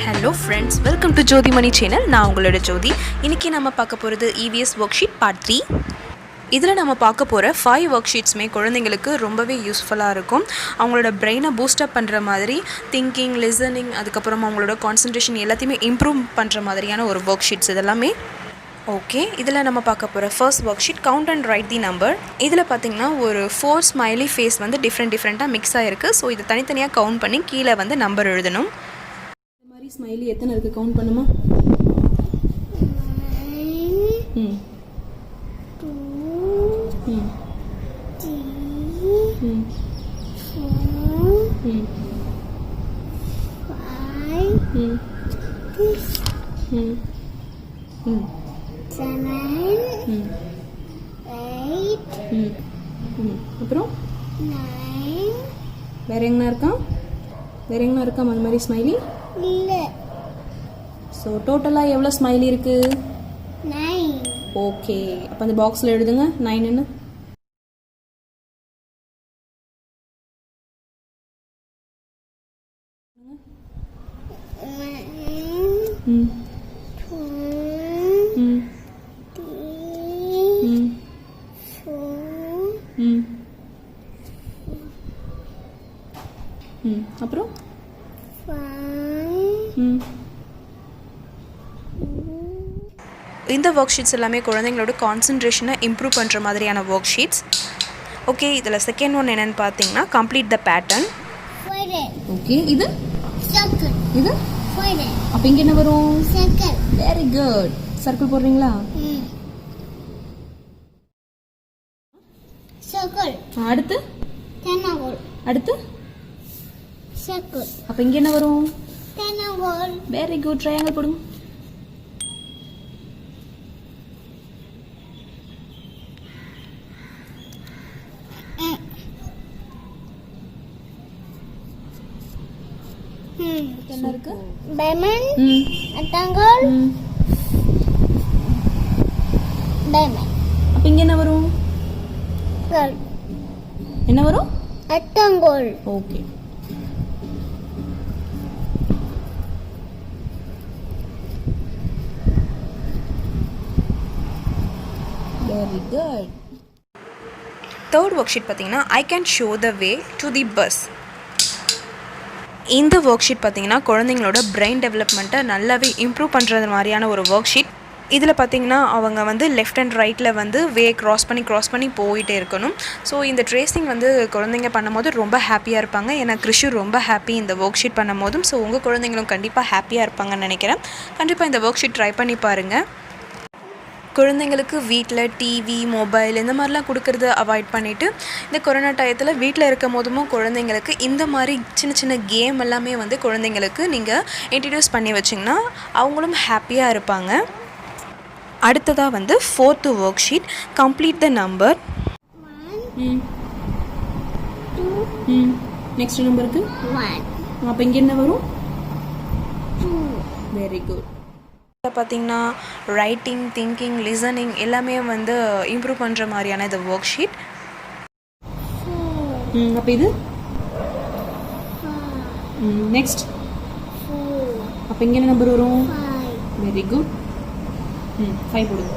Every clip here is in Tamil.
Hello friends, welcome to JothiMani channel. நான் உங்களோட ஜோதி. இன்னைக்கு நம்ம பார்க்க போறது EVS Worksheet Part-3. இதில் நம்ம பார்க்க போகிற 5 worksheetsமே குழந்தைங்களுக்கு ரொம்பவே யூஸ்ஃபுல்லாக இருக்கும். அவங்களோட பிரெயினை பூஸ்டப் பண்ணுற மாதிரி திங்கிங், லிசனிங், அதுக்கப்புறம் அவங்களோட கான்சன்ட்ரேஷன் எல்லாத்தையுமே இம்ப்ரூவ் பண்ணுற மாதிரியான ஒரு worksheets இதெல்லாமே. ஓகே, இதில் நம்ம பார்க்க போகிற first worksheet count and right the number. இதில் பார்த்திங்கன்னா ஒரு 4 ஸ்மைலி ஃபேஸ் வந்து டிஃப்ரெண்ட்டாக மிக்ஸ் ஆகிருக்கு. ஸோ இதை தனித்தனியாக கவுண்ட் பண்ணி கீழே வந்து நம்பர் எழுதணும். இந்த மாதிரி ஸ்மைலி எத்தனை இருக்குது கவுண்ட் பண்ணுமா? 1 2 3 4 5 7 8 அப்புறம் 9 வேற எங்கனா இருக்கா அந்த மாதிரி ஸ்மைலி இல்ல. ஸோ டோட்டலாக எவ்வளோ ஸ்மைலி இருக்கு? 9. ஓகே, அப்போ அந்த பாக்ஸில் எழுதுங்க 9ன்னு. அப்புறம் இந்த ஒர்க்ஷீட்ஸ் எல்லாமே குழந்தைங்களோட கான்சன்ட்ரேஷனை இம்ப்ரூவ் பண்ணுற மாதிரியான ஒர்க்ஷீட்ஸ். ஓகே, இதில் செகண்ட் ஒன் என்னென்னு பார்த்தீங்கன்னா கம்ப்ளீட் த பேட்டர்ன். ஓகே, இது அப்போ இங்கே என்ன வரும்? சர்க்கிள். வெரி குட், சர்க்கிள் போடுறீங்களா? சர்க்கிள். அடுத்து அடுத்து சர்க்கிள். அப்போ இங்கே என்ன வரும்? வெரி குட், ட்ரையாங்கிள் போடுங்க. என்ன இருக்கு? Diamond, rectangle, diamond. அப்ப இங்க என்ன வரும்? என்ன வரும்? Rectangle. Okay, very good. Third worksheet பார்த்தீங்கன்னா I can show the way to the bus. இந்த ஒர்க்ஷீட் பார்த்திங்கன்னா குழந்தைங்களோட பிரெயின் டெவலப்மெண்ட்டை நல்லாவே இம்ப்ரூவ் பண்ணுறது மாதிரியான ஒரு ஒர்க்ஷீட். இதில் பார்த்திங்கன்னா அவங்க வந்து லெஃப்ட் அண்ட் ரைட்டில் வந்து வே க்ராஸ் பண்ணி போயிட்டே இருக்கணும். ஸோ இந்த ட்ரேசிங் வந்து குழந்தைங்க பண்ணும்போது ரொம்ப ஹாப்பியாக இருப்பாங்க. ஏன்னா கிருஷு ரொம்ப ஹாப்பி இந்த ஒர்க்ஷீட் பண்ணும் போதும். ஸோ உங்கள் குழந்தைங்களும் கண்டிப்பாக ஹாப்பியாக இருப்பாங்கன்னு நினைக்கிறேன். கண்டிப்பாக இந்த ஒர்க்ஷீட் ட்ரை பண்ணி பாருங்கள். குழந்தைங்களுக்கு வீட்டில் டிவி, மொபைல் இந்த மாதிரிலாம் கொடுக்கறத அவாய்ட் பண்ணிவிட்டு இந்த கொரோனா டயத்தில் வீட்டில் இருக்கும் போதும் குழந்தைங்களுக்கு இந்த மாதிரி சின்ன கேம் எல்லாமே வந்து குழந்தைங்களுக்கு நீங்கள் இன்ட்ரடியூஸ் பண்ணி வச்சிங்கன்னா அவங்களும் ஹாப்பியாக இருப்பாங்க. அடுத்ததாக வந்து fourth work sheet complete the number. Next நம்பருக்கு 1. அப்போ இங்கே என்ன வரும்? 2. Very good. பார்த்திங்கன்னா ரைட்டிங், திங்கிங், லிசனிங் எல்லாமே வந்து இம்ப்ரூவ் பண்ணுற மாதிரியான இந்த ஒர்க் ஷீட். அப்போ இது நெக்ஸ்ட். அப்போ இங்கே என்ன நம்பர் வரும்? 5. Very good. 5 போடுங்க.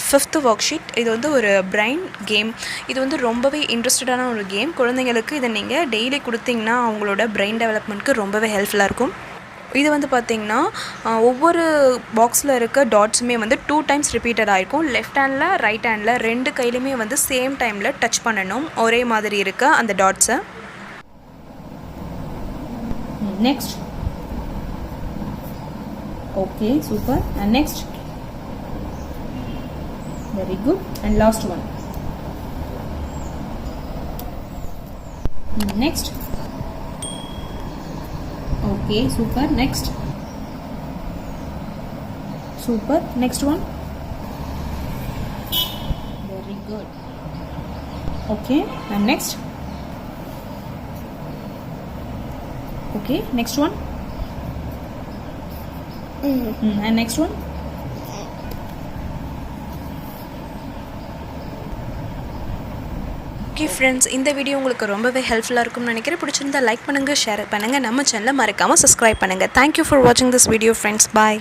ஃபிஃப்த்து ஒர்க் ஷீட் இது வந்து ஒரு பிரெயின் கேம். இது வந்து ரொம்பவே இன்ட்ரெஸ்டடான ஒரு கேம். குழந்தைங்களுக்கு இதை நீங்கள் டெய்லி கொடுத்தீங்கன்னா அவங்களோட பிரெயின் டெவலப்மெண்ட்க்கு ரொம்பவே ஹெல்ப்ஃபுல்லாக இருக்கும். இது வந்து பார்த்திங்கன்னா ஒவ்வொரு பாக்ஸில் இருக்க டாட்ஸுமே வந்து 2 டைம்ஸ் ரிப்பீட்டட் ஆகிருக்கும். லெஃப்ட் ஹேண்டில், ரைட் ஹேண்டில் 2 கையிலுமே வந்து சேம் டைமில் டச் பண்ணணும் ஒரே மாதிரி இருக்க அந்த டாட்ஸை. Next. Okay, super. And next. Very good. And last one. Next. Okay, super. Next. Super. Next one. Very good. Okay, and next. Okay, next one. And next one? Okay friends, இந்த வீடியோ உங்களுக்கு ரொம்பவே ஹெல்ப்ஃபுல்லாக இருக்கும்னு நினைக்கிறேன். பிடிச்சிருந்தா லைக் பண்ணுங்கள், ஷேர் பண்ணுங்கள், நம்ம சேனலை மறக்காமல் சப்ஸ்கிரைப் பண்ணுங்கள். தேங்க்யூ ஃபார் வாட்சிங் திஸ் வீடியோ ஃப்ரெண்ட்ஸ். பாய்.